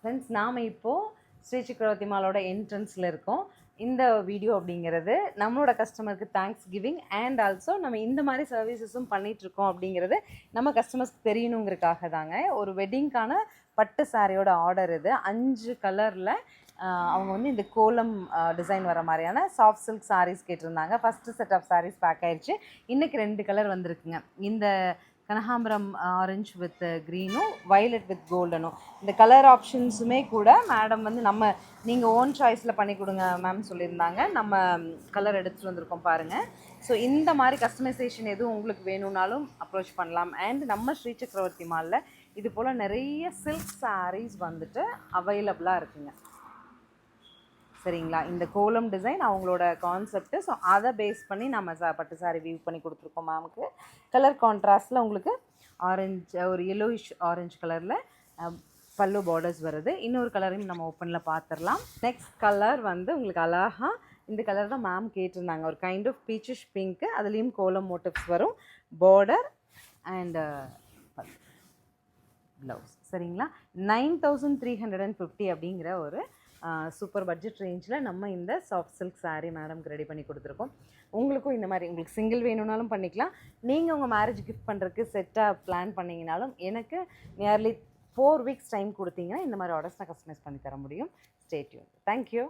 Friends நாம் இப்போது ஸ்ரீ சக்கரவர்த்தி மாலோட என்ட்ரன்ஸில் இருக்கோம். இந்த வீடியோ அப்படிங்கிறது நம்மளோட கஸ்டமருக்கு தேங்க்ஸ் கிவிங் அண்ட் ஆல்சோ நம்ம இந்த மாதிரி சர்வீசஸும் பண்ணிகிட்ருக்கோம் அப்படிங்கிறது நம்ம கஸ்டமர்ஸ்க்கு தெரியணுங்கிறதுக்காக தாங்க. ஒரு வெட்டிங்க்கான பட்டு சாரியோட ஆர்டர் இது. 5 கலரில் அவங்க வந்து இந்த கோலம் டிசைன் வர மாதிரியான சாஃப்ட் சில்க் சாரீஸ் கேட்டிருந்தாங்க. First set of sarees pack ஆயிடுச்சு. இன்றைக்கி 2 கலர் வந்திருக்குங்க. இந்த கனகாம்பரம் ஆரஞ்சு வித் க்ரீனும் வயலட் வித் கோல்டனும். இந்த கலர் ஆப்ஷன்ஸுமே கூட மேடம் வந்து நீங்கள் ஓன் சாய்ஸில் பண்ணி கொடுங்க மேம் சொல்லியிருந்தாங்க. நம்ம கலர் எடுத்துகிட்டு வந்திருக்கோம் பாருங்கள். ஸோ இந்த மாதிரி கஸ்டமைசேஷன் எதுவும் உங்களுக்கு வேணும்னாலும் அப்ரோச் பண்ணலாம். அண்ட் நம்ம ஸ்ரீ சக்கரவர்த்தி மாலில் இது போல் நிறைய சில்க் சாரீஸ் வந்துட்டு அவைலபிளாக இருக்குங்க. சரிங்களா? இந்த கோலம் டிசைன் அவங்களோட கான்செப்ட்டு. ஸோ அதை பேஸ் பண்ணி நம்ம பட்டு சாரி வியூ பண்ணி கொடுத்துருக்கோம் மேமுக்கு. கலர் கான்ட்ராஸ்டில் உங்களுக்கு ஆரஞ்சு, ஒரு எல்லோயிஷ் ஆரஞ்சு கலரில் பல்லு பார்டர்ஸ் வருது. இன்னொரு கலரையும் நம்ம ஓப்பனில் பார்த்துடலாம். நெக்ஸ்ட் கலர் வந்து உங்களுக்கு அழகாக இந்த கலர் தான் மேம் கேட்டிருந்தாங்க. ஒரு கைண்ட் ஆஃப் பீச்சிஷ் பிங்க்கு, அதுலேயும் கோலம் மோட்டிவ்ஸ் வரும். Border and blouse. சரிங்களா? 9350 அப்படிங்கிற ஒரு சூப்பர் பட்ஜெட் ரேஞ்சில் நம்ம இந்த சாஃப்ட் சில்க் சாரீ மேடம்க்கு ரெடி பண்ணி கொடுத்துருக்கோம். உங்களுக்கும் இந்த மாதிரி உங்களுக்கு சிங்கிள் வேணும்னாலும் பண்ணிக்கலாம். நீங்கள் உங்கள் மேரேஜ் கிஃப்ட் பண்ணுறதுக்கு செட்டாக பிளான் பண்ணிங்கனாலும் எனக்கு நியர்லி 4 வீக்ஸ் டைம் கொடுத்தீங்கன்னா இந்த மாதிரி ஆர்டர்ஸ் நான் கஸ்டமைஸ் பண்ணி தர முடியும். Stay tune. தேங்க்யூ.